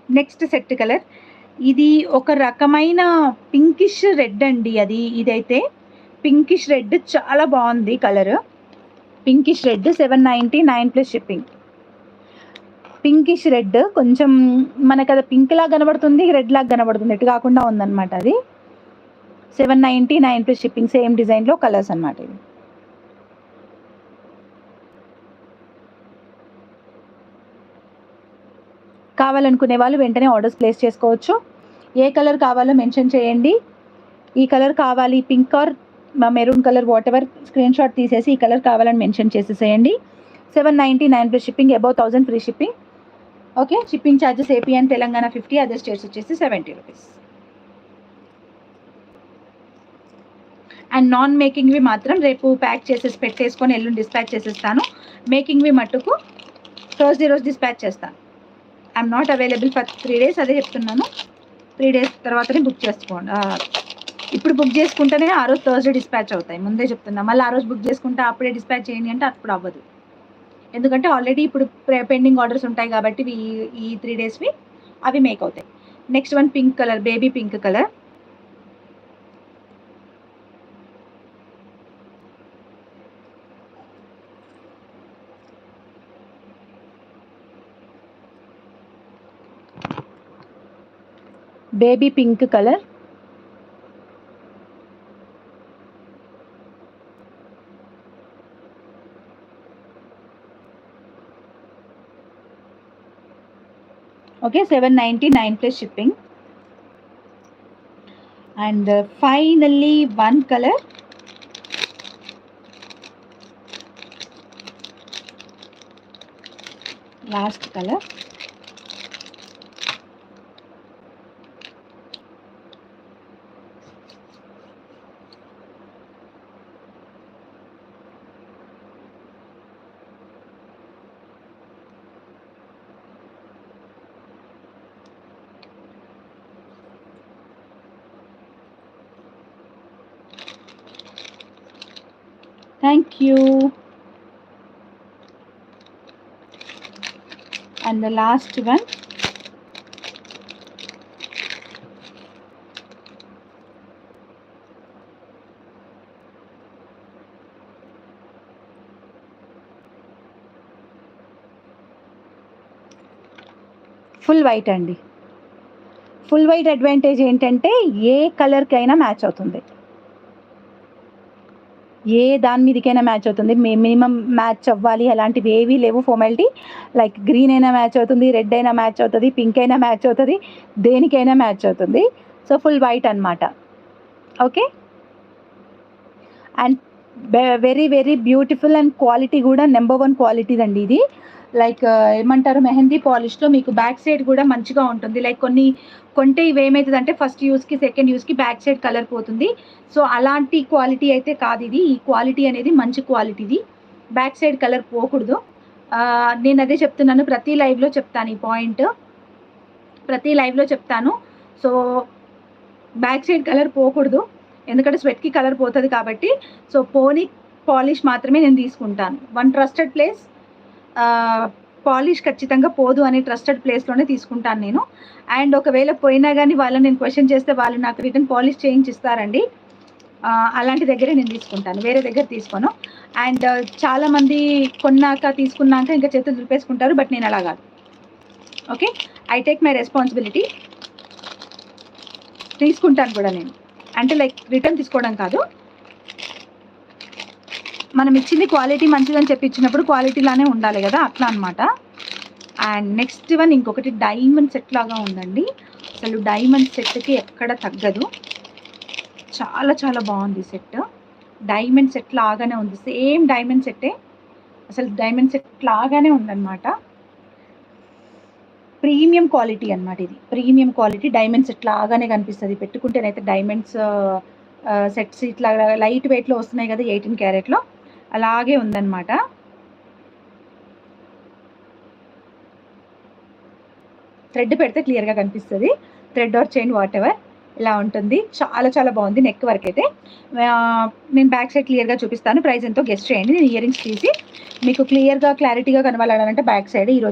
Next set colour ఇది ఒక రకమైన పింకిష్ రెడ్ అండి. ఇదైతే పింకిష్ రెడ్ చాలా బాగుంది colour. Pinkish red 799 plus shipping. Pinkish red కొంచెం మనకు అది పింక్ లాగా కనబడుతుంది, రెడ్ లాగా కనబడుతుంది, ఎటు కాకుండా ఉందన్నమాట. అది 799 ప్లస్ షిప్పింగ్. సేమ్ డిజైన్లో కలర్స్ అన్నమాట. ఇది కావాలనుకునే వాళ్ళు వెంటనే ఆర్డర్స్ ప్లేస్ చేసుకోవచ్చు. ఏ కలర్ కావాలో మెన్షన్ చేయండి. ఈ కలర్ కావాలి, pink or maroon colour what ever, screen shot తీసేసి ఈ కలర్ కావాలని మెన్షన్ చేసేసేయండి. 799 plus shipping, above 1000 free shipping. Okay, shipping charges AP and Telangana 50, other states వచ్చేసి 70 రూపీస్. అండ్ నాన్ మేకింగ్వి మాత్రం రేపు ప్యాక్ చేసేసి పెట్టేసుకొని ఎల్లుండి డిస్పాచ్ చేసేస్తాను. మేకింగ్వి మట్టుకు థర్స్డే రోజు డిస్పాచ్ చేస్తాను. I'm not available for 3 days, అదే చెప్తున్నాను. 3 days తర్వాతనే బుక్ చేసుకోండి. ఇప్పుడు బుక్ చేసుకుంటేనే ఆ రోజు థర్స్డే డిస్పాచ్ అవుతాయి, ముందే చెప్తున్నా. మళ్ళీ ఆ రోజు బుక్ చేసుకుంటే అప్పుడే డిస్పాచ్ చేయండి అంటే అప్పుడు అవ్వదు. ఎందుకంటే ఆల్రెడీ ఇప్పుడు పెండింగ్ ఆర్డర్స్ ఉంటాయి కాబట్టి ఈ 3 daysవి అవి మేక్ అవుతాయి. Next one pink colour, baby pink colour. Baby pink colour. Okay, 799 plus shipping. And finally one colour, last colour. Thank you. And the last one, full white అండి. Full white advantage ఏంటంటే ఏ కలర్కైనా match అవుతుంది, ఏ దాని మీదకైనా match అవుతుంది. Minimum match అవ్వాలి అలాంటివి ఏవీ లేవు. Formality like green అయినా మ్యాచ్ అవుతుంది, రెడ్ అయినా మ్యాచ్ అవుతుంది, పింక్ అయినా మ్యాచ్ అవుతుంది, దేనికైనా మ్యాచ్ అవుతుంది. సో ఫుల్ వైట్ అనమాట. Okay, and very very beautiful and quality కూడా నెంబర్ 1 క్వాలిటీ అండి ఇది. లైక్ ఏమంటారు, మెహందీ పాలిష్లో మీకు బ్యాక్ సైడ్ కూడా మంచిగా ఉంటుంది. లైక్ కొన్ని కొంటే ఇవి ఏమవుతుందంటే ఫస్ట్ యూస్కి సెకండ్ యూస్కి బ్యాక్ సైడ్ కలర్ పోతుంది. సో అలాంటి క్వాలిటీ అయితే కాదు ఇది. ఈ క్వాలిటీ అనేది మంచి క్వాలిటీది, బ్యాక్ సైడ్ కలర్ పోకూడదు. నేను అదే చెప్తున్నాను, ప్రతి లైవ్లో చెప్తాను ఈ పాయింట్, ప్రతి లైవ్లో చెప్తాను. సో బ్యాక్ సైడ్ కలర్ పోకూడదు, ఎందుకంటే స్వెట్కి కలర్ పోతుంది కాబట్టి. సో పోనీ పాలిష్ మాత్రమే నేను తీసుకుంటాను. వన్ ట్రస్టెడ్ ప్లేస్, పాలిష్ ఖచ్చితంగా పోదు అనే ట్రస్టెడ్ ప్లేస్లోనే తీసుకుంటాను నేను. అండ్ ఒకవేళ పోయినా కానీ వాళ్ళని నేను క్వశ్చన్ చేస్తే వాళ్ళు నాకు రిటర్న్ పాలిష్ చేయించిస్తారండి. అలాంటి దగ్గరే నేను తీసుకుంటాను, వేరే దగ్గర తీసుకోను. అండ్ చాలామంది తీసుకున్నాక ఇంకా చేతులు దులిపేసుకుంటారు, బట్ నేను అలా కాదు. Okay, I take my responsibility. తీసుకుంటాను కూడా నేను, అంటే లైక్ రిటర్న్ తీసుకోవడం కాదు, మనం ఇచ్చింది క్వాలిటీ మంచిదని చెప్పి ఇచ్చినప్పుడు క్వాలిటీలానే ఉండాలి కదా, అట్లా అనమాట. అండ్ నెక్స్ట్ వన్ ఇంకొకటి డైమండ్ సెట్ లాగా ఉందండి. అసలు డైమండ్ సెట్కి ఎక్కడ తగ్గదు, చాలా చాలా బాగుంది సెట్. డైమండ్ సెట్ లాగానే ఉంది, సేమ్ డైమండ్ సెట్టే, అసలు డైమండ్ సెట్ లాగానే ఉందన్నమాట. ప్రీమియం క్వాలిటీ అనమాట ఇది, ప్రీమియం క్వాలిటీ. డైమండ్ సెట్ లాగానే కనిపిస్తుంది పెట్టుకుంటేనైతే. డైమండ్స్ సెట్స్ ఇట్లా లైట్ వెయిట్లో వస్తున్నాయి కదా 18 క్యారెట్లో, అలాగే ఉందన్నమాట. థ్రెడ్ పెడితే క్లియర్గా కనిపిస్తుంది, thread or chain what ever, ఇలా ఉంటుంది. చాలా చాలా బాగుంది. నెక్ వర్క్ అయితే నేను బ్యాక్ సైడ్ క్లియర్గా చూపిస్తాను, ప్రైస్ ఎంతో గెస్ట్ చేయండి. నేను ఇయర్ రింగ్స్ తీసి మీకు క్లియర్గా క్లారిటీగా కనబడాలంటే బ్యాక్ సైడ్ ఈరోజు